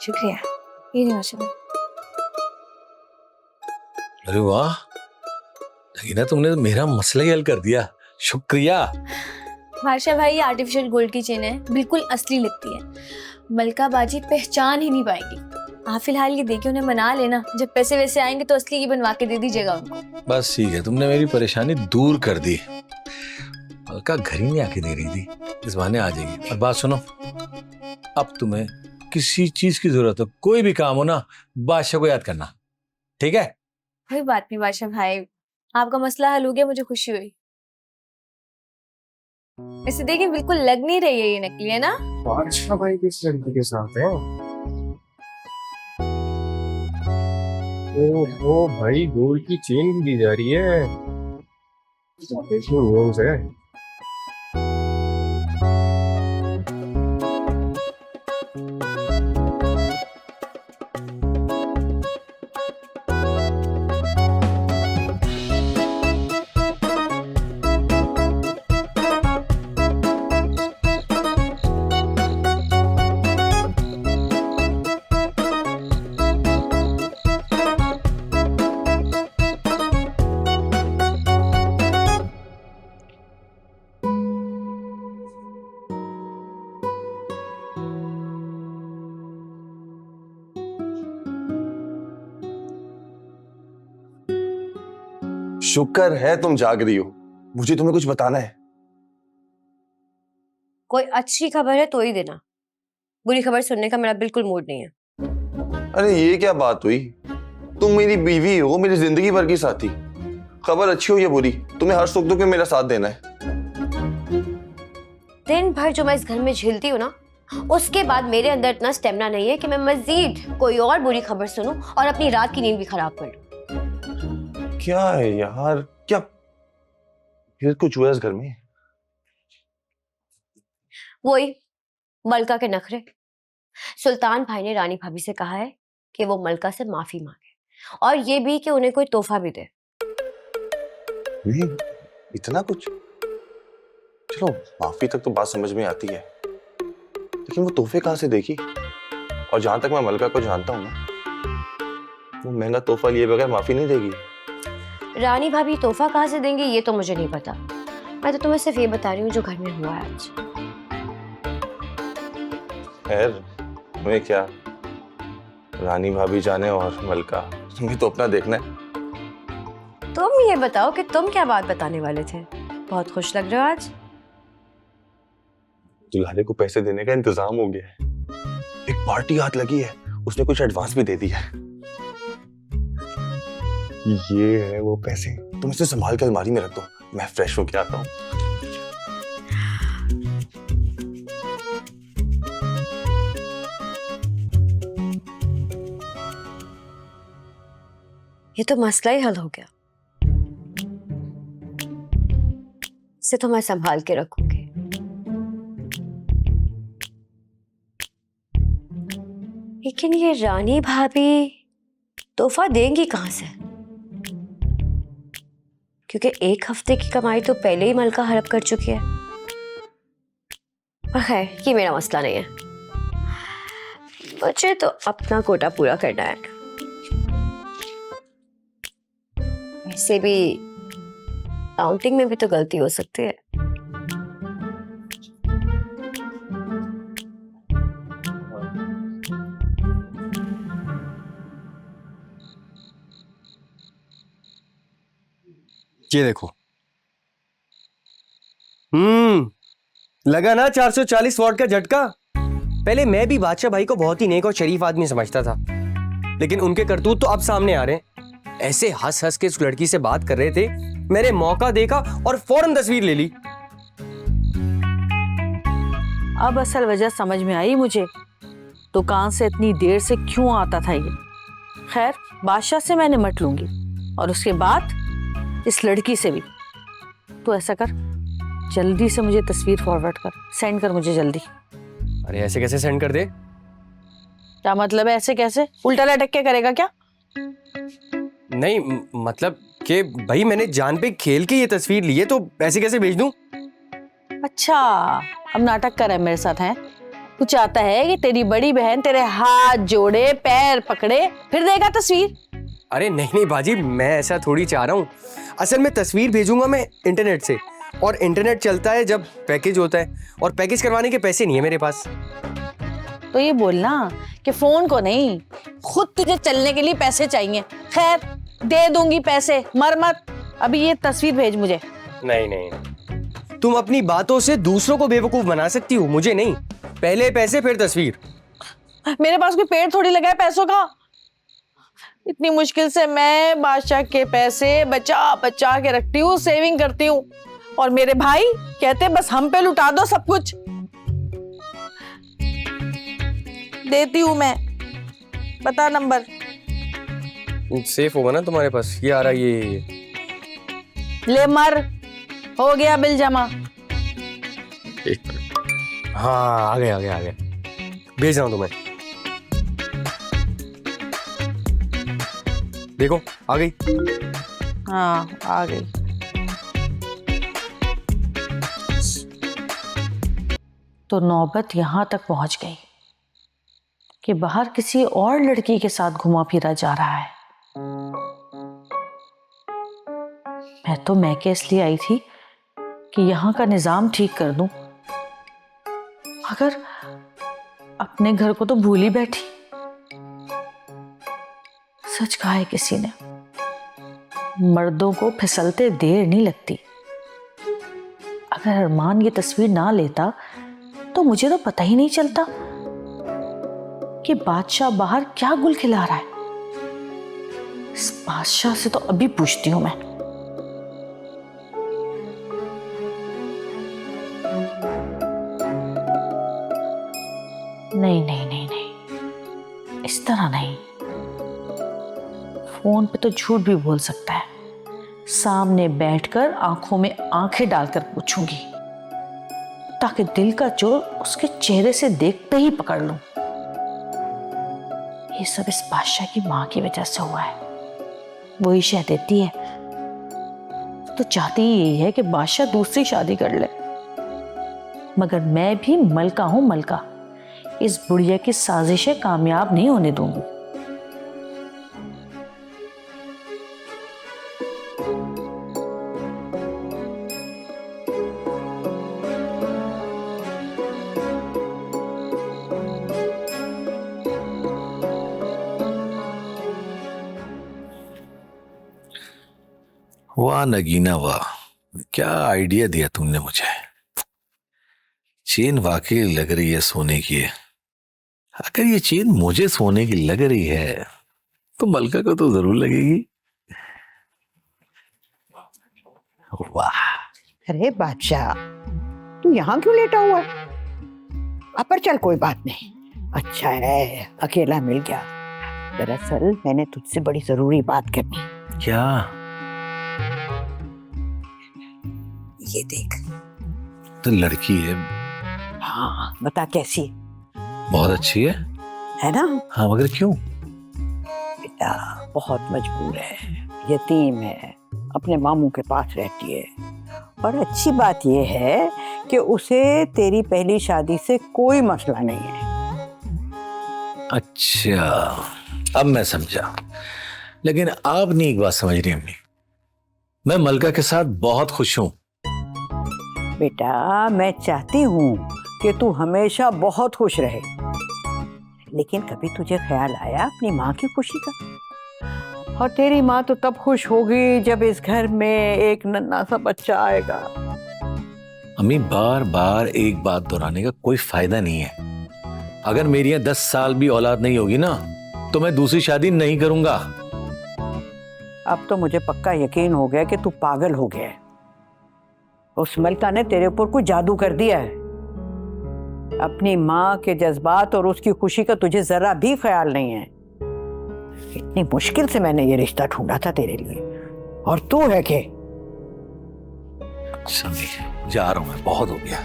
शुक्रिया। ये नहीं बादशाह। अरे वाह नगीना, तुमने तो मेरा मसला ही हल कर दिया, शुक्रिया। बादशाह भाई, ये आर्टिफिशियल गोल्ड की चेन है, बिल्कुल असली लगती है। मलका बाजी पहचान ही नहीं पाएंगी। आप फिलहाल ये देखिए, उन्हें मना लेना, जब पैसे वैसे आएंगे तो असली की बनवा के दे दीजिएगा उनको। बस ठीक है, तुमने मेरी परेशानी दूर कर दी। मलका घर ही नहीं आके दे रही थी, इस बहाने आ जाएगी। और बात सुनो, अब तुम्हें किसी चीज की जरूरत हो, कोई भी काम हो ना, बादशाह को याद करना, ठीक है? कोई बात नहीं बादशाह भाई, आपका मसला हल हो गया, मुझे खुशी हुई। वैसे देखिए, बिल्कुल लग नहीं रही है ये नकली, है ना? बादशाह भाई किस लड़की के साथ है? ओहो भाई, गोल्ड की चेन दी जा रही है। रोज है। शुक्र है तुम जाग रही हो, मुझे तुम्हें कुछ बताना है। कोई अच्छी खबर है तो ही देना, बुरी खबर सुनने का मेरा बिल्कुल मूड नहीं है। अरे ये क्या बात हुई, तुम मेरी बीवी हो, मेरी जिंदगी भर की साथी। खबर अच्छी हो या बुरी, तुम्हें हर सुख दुख में मेरा साथ देना है। दिन भर जो मैं इस घर में झेलती हूँ ना, उसके बाद मेरे अंदर इतना स्टेमिना नहीं है कि मैं मजीद कोई और बुरी खबर सुनूं और अपनी रात की नींद भी खराब कर लूं। क्या है यार, क्या फिर कुछ हुआ इस घर में? वही मलका के नखरे। सुल्तान भाई ने रानी भाभी से कहा है कि वो मलका से माफी मांगे, और ये भी कि उन्हें कोई तोहफा भी दे। इतना कुछ? चलो माफी तक तो बात समझ में आती है, लेकिन वो तोहफे कहाँ से देगी? और जहां तक मैं मलका को जानता हूँ ना, वो महंगा तोहफा लिए बगैर माफी नहीं देगी। रानी भाभी तोहफा कहाँ से देंगे ये तो मुझे नहीं पता, मैं तो तुम्हें सिर्फ ये बता रही हूँ जो घर में हुआ है आज। खैर तुम्हें क्या, रानी भाभी जाने और मलका, तुम्हें तो अपना देखना है। तुम ये बताओ कि तुम क्या बात बताने वाले थे, बहुत खुश लग रहे हो आज। दुल्हने को पैसे देने का इंतजाम हो गया है, एक पार्टी हाथ लगी है, उसने कुछ एडवांस भी दे दिया है। ये है वो पैसे, तुम इसे संभाल के अलमारी में रख दो, मैं फ्रेश होके आता हूँ। ये तो मसला ही हल हो गया, इसे तो मैं संभाल के रखूंगी। लेकिन ये रानी भाभी तोहफा देंगी कहां से, क्योंकि एक हफ्ते की कमाई तो पहले ही मलका हड़प कर चुकी है। पर खैर ये मेरा मसला नहीं है, मुझे तो अपना कोटा पूरा करना है। वैसे भी काउंटिंग में भी तो गलती हो सकती है। ये देखो। लगा ना 440 वॉट का झटका। पहले मैं भी बादशाह भाई को बहुत ही नेक और शरीफ आदमी समझता था, लेकिन उनके करतूत तो अब सामने आ रहे हैं। ऐसे हंस हंस के उस लड़की से बात कर रहे थे, मैंने मौका देखा और फौरन तस्वीर ले ली। अब असल वजह समझ में आई मुझे, दुकान से इतनी देर से क्यों आता था ये। खैर बादशाह से मैं निपट लूंगी, और उसके बाद इस लड़की से भी। तो ऐसा कर, जल्दी से मुझे तस्वीर फॉरवर्ड कर, सेंड कर मुझे जल्दी। अरे ऐसे कैसे सेंड कर दे? क्या मतलब है ऐसे कैसे? उल्टा लटक के करेगा क्या? नहीं मतलब कि भाई मैंने जान पे खेल के ये तस्वीर ली है, तो ऐसे कैसे भेज दूं? अच्छा, अब नाटक कर रहा है मेरे साथ है? तू चाहता है कि तेरी बड़ी बहन तेरे हाथ जोड़े, पैर पकड़े, फिर देगा तस्वीर? अरे नहीं नहीं बाजी, मैं ऐसा थोड़ी चाह रहा हूँ। असल में तस्वीर भेजूंगा मैं इंटरनेट से, और इंटरनेट चलता है जब पैकेज होता है, और पैकेज करवाने के पैसे नहीं है मेरे पास। तो ये बोलना कि फोन को नहीं, खुद तुझे चलने के लिए पैसे चाहिए। खैर, दे दूंगी पैसे, मर मत। अभी ये तस्वीर भेज मुझे। नहीं नहीं, तुम अपनी बातों से दूसरों को बेवकूफ बना सकती हो, मुझे नहीं। पहले पैसे फिर तस्वीर। मेरे पास कोई पेड़ थोड़ी लगा है पैसों का। इतनी मुश्किल से मैं बादशाह के पैसे बचा बचा के रखती हूँ, सेविंग करती हूँ, और मेरे भाई कहते बस हम पे लुटा दो सब कुछ। देती हूँ मैं, बता नंबर। सेफ होगा ना तुम्हारे पास? ये आ रहा, ये ले मर, हो गया बिल जमा। एक मिनट। हाँ, आ गया आ गया आ गया, भेज रहा हूँ तुम्हें। देखो आ गई। हाँ, आ गई। तो नौबत यहां तक पहुंच गई कि बाहर किसी और लड़की के साथ घुमा फिरा जा रहा है। मैं तो मैके इसलिए आई थी कि यहाँ का निजाम ठीक कर दूं, मगर अपने घर को तो भूल ही बैठी। सच कहा है किसी ने, मर्दों को फिसलते देर नहीं लगती। अगर अरमान ये तस्वीर ना लेता तो मुझे तो पता ही नहीं चलता कि बादशाह बाहर क्या गुल खिला रहा है। इस बादशाह से तो अभी पूछती हूं मैं। नहीं नहीं नहीं नहीं, इस तरह नहीं। फोन पे तो झूठ भी बोल सकता है, सामने बैठकर आंखों में आंखें डालकर पूछूंगी, ताकि दिल का चोर उसके चेहरे से देखते ही पकड़ लूं। ये सब इस बादशाह की मां की वजह से हुआ है। वही शह देती है तो चाहती ही यही है कि बादशाह दूसरी शादी कर ले, मगर मैं भी मलका हूं, मलका। इस बुढ़िया की साजिशें कामयाब नहीं होने दूंगी। वाह नगीना वाह, क्या आइडिया दिया तुमने मुझे। चेन वाकई लग रही है सोने की है। अगर ये चेन मुझे सोने की लग रही है तो मलका को तो जरूर लगेगी। वाह। अरे बादशाह, तू यहाँ क्यों लेटा हुआ है? पर चल कोई बात नहीं, अच्छा है अकेला मिल गया। दरअसल मैंने तुझसे बड़ी जरूरी बात करनी। क्या? ये देख। तो लड़की है? हाँ, बता कैसी है? बहुत अच्छी है ना? हाँ, मगर क्यों? बेटा बहुत मजबूर है, यतीम है, अपने मामू के पास रहती है, और अच्छी बात यह है कि उसे तेरी पहली शादी से कोई मसला नहीं है। अच्छा, अब मैं समझा। लेकिन आप नहीं एक बात समझ रही अम्मी, मैं मलका के साथ बहुत खुश हूं। बेटा मैं चाहती हूँ कि तू हमेशा बहुत खुश रहे, लेकिन कभी तुझे ख्याल आया अपनी माँ की खुशी का? और तेरी माँ तो तब खुश होगी जब इस घर में एक नन्हा सा बच्चा आएगा। अम्मी, बार बार एक बात दोहराने का कोई फायदा नहीं है। अगर मेरी यहाँ 10 साल भी औलाद नहीं होगी ना, तो मैं दूसरी शादी नहीं करूंगा। अब तो मुझे पक्का यकीन हो गया कि तू पागल हो गया है। उस मलका ने तेरे ऊपर कुछ जादू कर दिया है। अपनी माँ के जज्बात और उसकी खुशी का तुझे जरा भी ख्याल नहीं है। इतनी मुश्किल से मैंने ये रिश्ता ढूंढा था तेरे लिए, और तू है कि समझी, जा रहा हूं मैं, बहुत हो गया।